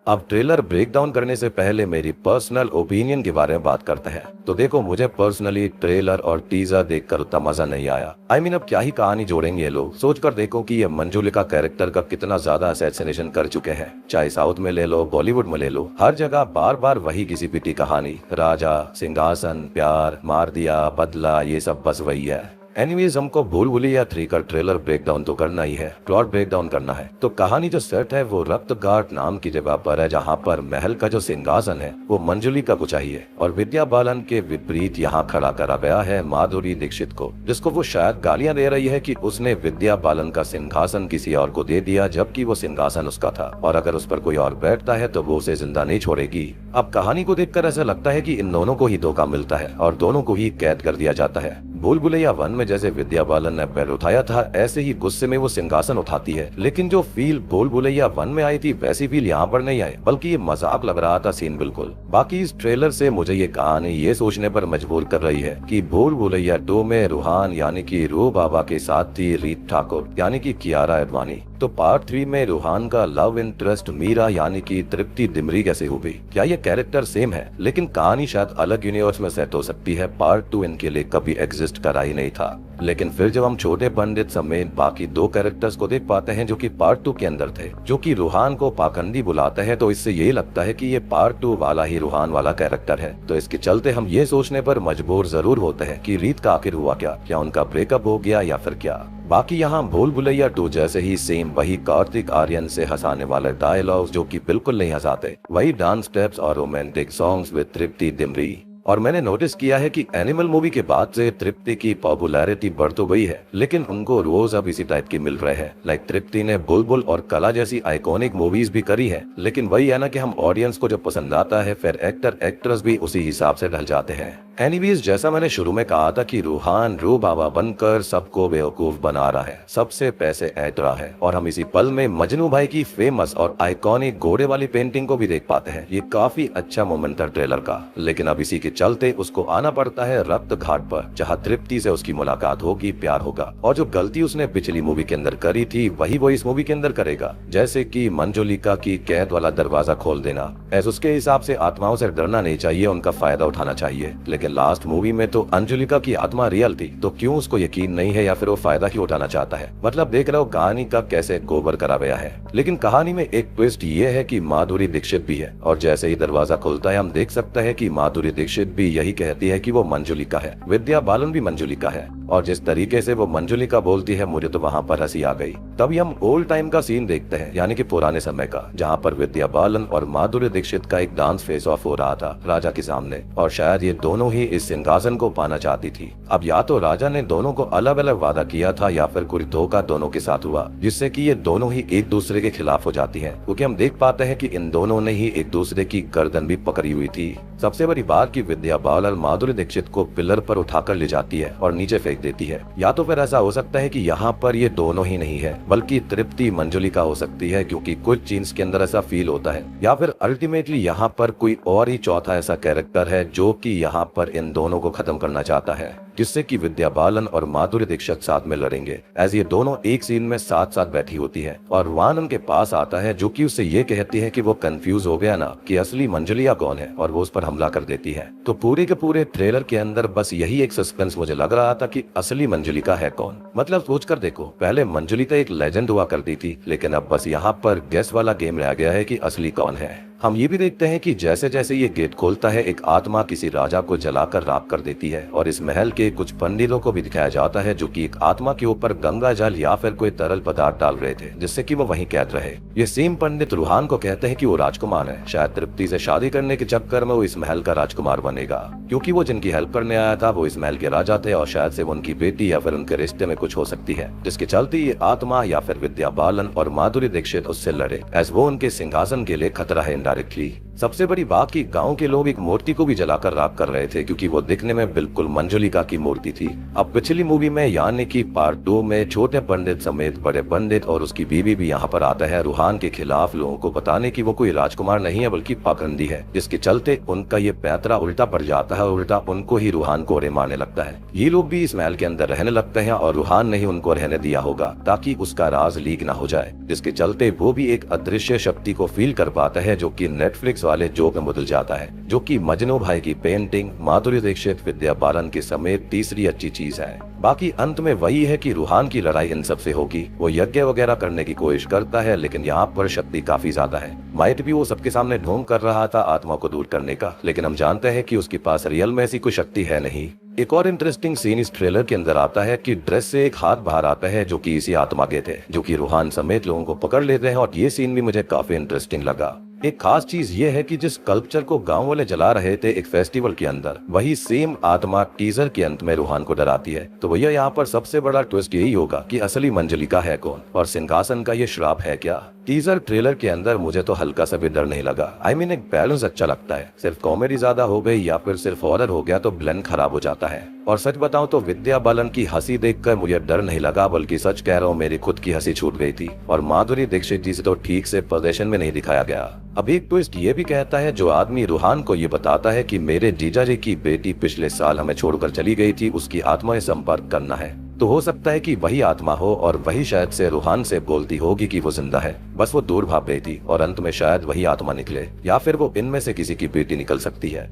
अब trailer break down करने से पहले मेरी पर्सनल ओपिनियन के बारे में बात करते हैं। तो देखो, मुझे पर्सनली ट्रेलर और टीजर देखकर उतना मजा नहीं आया। अब क्या ही कहानी जोड़ेंगे ये लोग। सोच कर देखो कि ये मंजुलिका कैरेक्टर का कितना ज्यादा असैसिनेशन कर चुके हैं। चाहे साउथ में ले लो, बॉलीवुड में ले लो, हर जगह बार बार वही घिसी पिटी कहानी। राजा, सिंहासन, प्यार, मार दिया, बदला, ये सब बस वही है। एनीवेज, हमको भूल भुलैया 3 का ट्रेलर ब्रेक डाउन तो करना ही है, प्लॉट ब्रेक डाउन करना है। तो कहानी जो सेट है वो रत्तघाट नाम की जगह पर है, जहाँ पर महल का जो सिंहासन है वो मंजुलिका को चाहिए और विद्या बालन के विपरीत यहाँ खड़ा करा गया है माधुरी दीक्षित को, जिसको वो शायद गालियां दे रही है कि उसने विद्या बालन का सिंहासन किसी और को दे दिया, जबकि वो सिंहासन उसका था और अगर उस पर कोई और बैठता है तो वो उसे जिंदा नहीं छोड़ेगी। अब कहानी को देखकर ऐसा लगता है कि इन दोनों को ही धोखा मिलता है और दोनों को ही कैद कर दिया जाता है। भूल भुलैया 1 में जैसे विद्या बालन ने पैर उठाया था, ऐसे ही गुस्से में वो सिंहासन उठाती है, लेकिन जो फील भूल भुलैया 1 में आई थी वैसी फील यहाँ पर नहीं आई, बल्कि ये मजाक लग रहा था सीन बिल्कुल। बाकी इस ट्रेलर से मुझे ये कहानी ये सोचने पर मजबूर कर रही है कि भूल भुलैया 2 में रूहान यानी कि रू बाबा के साथ थी रीत ठाकुर यानी कि कियारा एडवाणी, तो पार्ट 3 में रूहान का लव इंटरेस्ट मीरा यानी कि तृप्ति डिमरी कैसे हुई। क्या ये कैरेक्टर सेम है, लेकिन कहानी शायद अलग यूनिवर्स में सेट हो सकती है। पार्ट 2 इनके लिए कभी एग्जिस्ट करा ही नहीं था। लेकिन फिर जब हम छोटे पंडित समेत बाकी 2 कैरेक्टर्स को देख पाते हैं जो कि पार्ट 2 के अंदर थे, जो कि रूहान को पाखंडी बुलाते हैं, तो इससे यही लगता है कि ये पार्ट 2 वाला ही रूहान वाला कैरेक्टर है। तो इसके चलते हम ये सोचने पर मजबूर जरूर होते हैं कि रीत का आखिर हुआ क्या उनका ब्रेकअप हो गया या फिर क्या। बाकी यहाँ भूल भुलैया 2 जैसे ही सेम वही कार्तिक आर्यन से हंसाने वाले डायलॉग्स जो कि बिल्कुल नहीं हंसाते, वही डांस स्टेप्स और रोमांटिक सॉन्ग्स विद तृप्ति डिमरी। और मैंने नोटिस किया है कि एनिमल मूवी के बाद से तृप्ति की पॉपुलैरिटी बढ़ तो गई है, लेकिन उनको रोज अब इसी टाइप की मिल रहे हैं। लाइक तृप्ति ने बुलबुल और कला जैसी आइकॉनिक मूवीज भी करी है, लेकिन वही है ना कि हम ऑडियंस को जो पसंद आता है फिर एक्टर एक्ट्रेस भी उसी हिसाब से ढल जाते हैं। एनीवेज, जैसा मैंने शुरू में कहा था कि रूहान रू बाबा बनकर सबको बेवकूफ बना रहा है, सबसे पैसे ऐंठ रहा है, और हम इसी पल में मजनू भाई की फेमस और आइकॉनिक घोड़े वाली पेंटिंग को भी देख पाते हैं। ये काफी अच्छा मोमेंट था ट्रेलर का, लेकिन अब इसी के चलते उसको आना पड़ता है रक्त घाट पर, जहाँ तृप्ति से उसकी मुलाकात होगी, प्यार होगा, और जो गलती उसने पिछली मूवी के अंदर करी थी वही वो इस मूवी के अंदर करेगा, जैसे कि मंजुलिका की कैद वाला दरवाजा खोल देना। ऐसे उसके हिसाब से आत्माओं से डरना नहीं चाहिए, उनका फायदा उठाना चाहिए। लेकिन लास्ट मूवी में तो अंजुलिका की आत्मा रियल थी, तो क्यों उसको यकीन नहीं है या फिर वो फायदा ही उठाना चाहता है। मतलब देख रहे हो कहानी का कैसे गोबर करा गया है। लेकिन कहानी में एक ट्विस्ट ये है कि माधुरी दीक्षित भी है, और जैसे ही दरवाजा खुलता है हम देख सकते हैं कि माधुरी दीक्षित भी यही कहती है कि वो मंजुलिका है, विद्या बालन भी मंजुलिका है, और जिस तरीके से वो मंजुलिका बोलती है मुझे तो वहाँ पर हंसी आ गई। तभी हम ओल्ड टाइम का सीन देखते हैं, यानी कि पुराने समय का, जहाँ पर विद्या बालन और माधुरी दीक्षित का एक डांस फेस ऑफ हो रहा था राजा के सामने, और शायद ये दोनों ही इस सिंहासन को पाना चाहती थी। अब या तो राजा ने दोनों को अलग अलग वादा किया था या फिर कोई धोखा दोनों के साथ हुआ, जिससे कि ये दोनों ही एक दूसरे के खिलाफ हो जाती हैं, क्योंकि हम देख पाते हैं कि इन दोनों ने ही एक दूसरे की गर्दन भी पकड़ी हुई थी। सबसे बड़ी बात की विद्या बालन माधुरी दीक्षित को पिलर पर उठाकर ले जाती है और नीचे फेंक देती है। या तो फिर ऐसा हो सकता है कि यहाँ पर ये दोनों ही नहीं है, बल्कि तृप्ति मंजुलिका हो सकती है, क्योंकि कुछ सीन्स के अंदर ऐसा फील होता है। या फिर अल्टीमेटली यहाँ पर कोई और ही चौथा ऐसा कैरेक्टर है जो कि यहाँ पर इन दोनों को खत्म करना चाहता है, जिससे कि विद्या बालन और माधुरी दीक्षित साथ में लड़ेंगे। एज ये दोनों एक सीन में साथ साथ बैठी होती है और रूहान उनके पास आता है, जो कि उससे ये कहती है कि वो कंफ्यूज हो गया ना कि असली मंजुलिया कौन है, और वो उस पर हमला कर देती है। तो पूरे के पूरे ट्रेलर के अंदर बस यही एक सस्पेंस मुझे लग रहा था कि असली मंजुलिका है कौन। मतलब सोच कर देखो, पहले मंजुलिका एक लेजेंड हुआ करती थी, लेकिन अब बस यहाँ पर गेस वाला गेम रह गया है कि असली कौन है। हम ये भी देखते हैं कि जैसे जैसे ये गेट खोलता है एक आत्मा किसी राजा को जलाकर राख कर देती है, और इस महल के कुछ पंडितों को भी दिखाया जाता है जो कि एक आत्मा के ऊपर गंगा जल या फिर कोई तरल पदार्थ डाल रहे थे, जिससे कि वो वहीं कैद रहे। ये सेम पंडित रूहान को कहते हैं कि वो राजकुमार है, शायद तृप्ति से शादी करने के चक्कर में वो इस महल का राजकुमार बनेगा, क्योंकि वो जिनकी हेल्प करने आया था वो इस महल के राजा थे, और शायद से वो उनकी बेटी या फिर उनके रिश्ते में कुछ हो सकती है, जिसके चलते ये आत्मा या फिर विद्या बालन और माधुरी दीक्षित उससे लड़े, एज वो उनके सिंहासन के लिए खतरा है इनडायरेक्टली। सबसे बड़ी बात कि गांव के लोग एक मूर्ति को भी जलाकर राख कर रहे थे क्योंकि वो दिखने में बिल्कुल मंजुलिका की मूर्ति थी। अब पिछली मूवी में यानी कि पार्ट 2 में छोटे पंडित समेत बड़े पंडित और उसकी बीवी भी यहाँ पर आता है रूहान के खिलाफ लोगों को बताने की वो कोई राजकुमार नहीं है बल्कि पाखंडी है, जिसके चलते उनका ये पैतरा उल्टा पड़ जाता है और उल्टा उनको ही रूहान को रे मारने लगता है। ये लोग भी इस महल के अंदर रहने लगते हैं और रूहान ने ही उनको रहने दिया होगा ताकि उसका राज लीक ना हो जाए, जिसके चलते वो भी एक अदृश्य शक्ति को फील कर पाता है जो कि नेटफ्लिक्स वाले जोक में बदल जाता है, जो कि मजनू भाई की पेंटिंग माधुरी दीक्षित विद्या बालन के समेत तीसरी अच्छी चीज है। बाकी अंत में वही है कि रूहान की लड़ाई इन सब से होगी। वो यज्ञ वगैरह करने की कोशिश करता है लेकिन यहाँ पर शक्ति काफी ज्यादा है। माइट भी वो सबके सामने ढोंग कर रहा था आत्मा को दूर करने का, लेकिन हम जानते हैं कि उसके पास रियल में ऐसी कोई शक्ति है नहीं। एक और इंटरेस्टिंग सीन इस ट्रेलर के अंदर आता है कि ड्रेस से एक हाथ बाहर आता है जो कि इसी आत्मा के थे, जो कि रूहान समेत लोगों को पकड़ लेते हैं और ये सीन भी मुझे काफी इंटरेस्टिंग लगा। एक खास चीज ये है कि जिस स्कल्पचर को गांव वाले जला रहे थे एक फेस्टिवल के अंदर, वही सेम आत्मा टीजर के अंत में रूहान को डराती है। तो भैया यहाँ पर सबसे बड़ा ट्विस्ट यही होगा कि असली मंजुलिका है कौन और सिंहासन का ये श्राप है क्या। टीजर ट्रेलर के अंदर मुझे तो हल्का सा भी डर नहीं लगा। एक बैलेंस अच्छा लगता है। सिर्फ कॉमेडी ज्यादा हो गई या फिर सिर्फ हॉरर हो गया तो ब्लेंड खराब हो जाता है। और सच बताऊं तो विद्या बालन की हंसी देखकर मुझे डर नहीं लगा, बल्कि सच कह रहा हूँ मेरी खुद की हंसी छूट गई थी। और माधुरी दीक्षित जी से तो ठीक से पोजीशन में नहीं दिखाया गया। अब एक ट्विस्ट ये भी कहता है जो आदमी रूहान को ये बताता है कि मेरे जीजा जी की बेटी पिछले साल हमें छोड़कर चली गई थी, उसकी आत्मा से संपर्क करना है। तो हो सकता है कि वही आत्मा हो और वही शायद से रूहान से बोलती होगी कि वो जिंदा है, बस वो दूर भाग गई थी और अंत में शायद वही आत्मा निकले या फिर वो इनमें से किसी की बेटी निकल सकती है।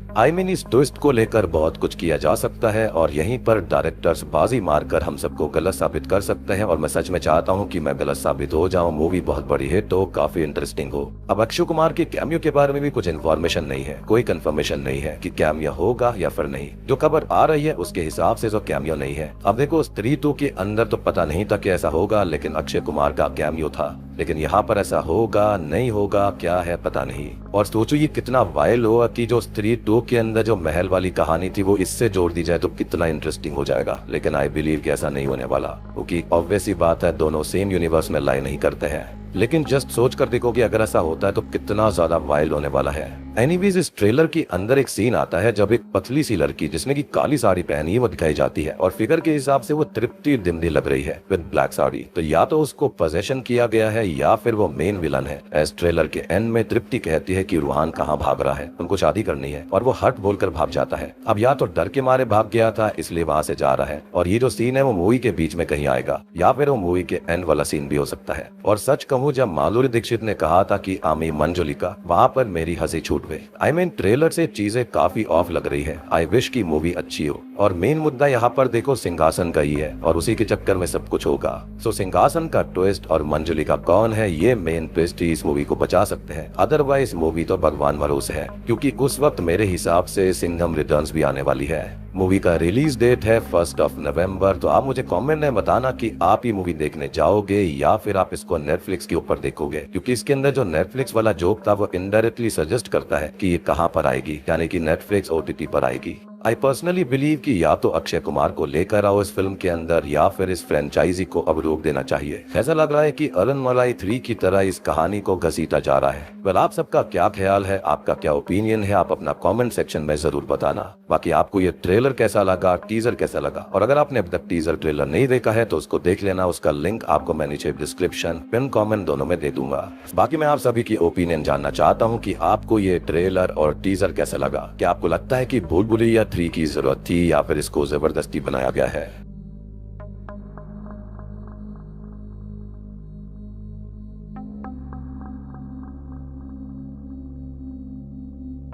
इस ट्विस्ट को लेकर बहुत कुछ किया जा सकता है और यहीं पर डायरेक्टर्स बाजी मारकर हम सबको गलत साबित कर सकते हैं और मैं सच में चाहता हूँ कि मैं गलत साबित हो जाऊँ, मूवी बहुत बड़ी हिट हो, काफी इंटरेस्टिंग हो। अब अक्षय कुमार के कैमियो के बारे में भी कुछ इन्फॉर्मेशन नहीं है, कोई कंफर्मेशन नहीं है कि कैमियो होगा या फिर नहीं। जो खबर आ रही है उसके हिसाब से जो कैमियो नहीं है। अब देखो स्त्री 2 के अंदर तो पता नहीं था कि ऐसा होगा, लेकिन अक्षय कुमार का कैमियो था, लेकिन यहाँ पर ऐसा होगा नहीं होगा क्या है पता नहीं। और सोचो ये कितना वायरल हुआ कि जो स्त्री 2 के अंदर जो महल वाली कहानी थी वो इससे जोड़ दी जाए तो कितना इंटरेस्टिंग हो जाएगा, लेकिन आई बिलीव कि ऐसा नहीं होने वाला, क्योंकि ऑब्वियस ही बात है दोनों सेम यूनिवर्स में लाई नहीं करते हैं। लेकिन जस्ट सोच कर देखो कि अगर ऐसा होता है तो कितना ज्यादा वायरल होने वाला है। एनीवेज इस ट्रेलर के अंदर एक सीन आता है जब एक पतली सी लड़की जिसने की काली साड़ी पहनी है वो दिखाई जाती है और फिगर के हिसाब से वो तृप्ति दिमदी लग रही है विद ब्लैक साड़ी। तो या तो उसको पोजेशन किया गया है या फिर वो मेन विलन है। इस ट्रेलर के एंड में तृप्ति कहती है कि रूहान कहाँ भाग रहा है, उनको शादी करनी है, और वो हट बोलकर भाग जाता है। अब या तो डर के मारे भाग गया था इसलिए वहाँ से जा रहा है, और ये जो सीन है वो मूवी के बीच में कहीं आएगा या फिर वो मूवी के एंड वाला सीन भी हो सकता है। और सच कहूँ जब माधुरी दीक्षित ने कहा था कि आमी मंजुलिका, वहाँ पर मेरी हंसी छूट गई। ट्रेलर से चीजें काफी ऑफ लग रही है। आई विश की मूवी अच्छी हो। और मेन मुद्दा यहाँ पर देखो सिंहासन का ही है और उसी के चक्कर में सब कुछ होगा। सो सिंहासन का ट्विस्ट और मंजुलिका कौन है ये मेन ट्विस्ट ही इस मूवी को बचा सकते हैं, अदरवाइज मूवी तो भगवान भरोसे है, क्योंकि उस वक्त मेरे हिसाब से सिंघम रिटर्न्स भी आने वाली है। मूवी का रिलीज डेट है 1 नवंबर। तो आप मुझे कमेंट में बताना कि आप ये मूवी देखने जाओगे या फिर आप इसको नेटफ्लिक्स के ऊपर देखोगे, क्योंकि इसके अंदर जो नेटफ्लिक्स वाला जोक था वो इनडायरेक्टली सजेस्ट करता है कि ये कहाँ पर आएगी, यानी कि नेटफ्लिक्स OTT पर आएगी। आई पर्सनली बिलीव कि या तो अक्षय कुमार को लेकर आओ इस फिल्म के अंदर या फिर इस फ्रेंचाइजी को अब रोक देना चाहिए। ऐसा लग रहा है कि अरनमलाई 3 की तरह इस कहानी को घसीटा जा रहा है। वेल आप सबका क्या ख्याल है, आपका क्या ओपिनियन है, आप अपना कमेंट सेक्शन में जरूर बताना। बाकी आपको ये ट्रेलर कैसा लगा, टीजर कैसा लगा, और अगर आपने अब तक टीजर ट्रेलर नहीं देखा है तो उसको देख लेना। उसका लिंक आपको मैं नीचे डिस्क्रिप्शन पिन कमेंट दोनों में दे दूंगा। बाकी मैं आप सभी की ओपिनियन जानना चाहता हूँ कि आपको ये ट्रेलर और टीजर कैसा लगा। क्या आपको लगता है कि भूल भुलैया 3 की जरूरत थी या फिर इसको जबरदस्ती बनाया गया है?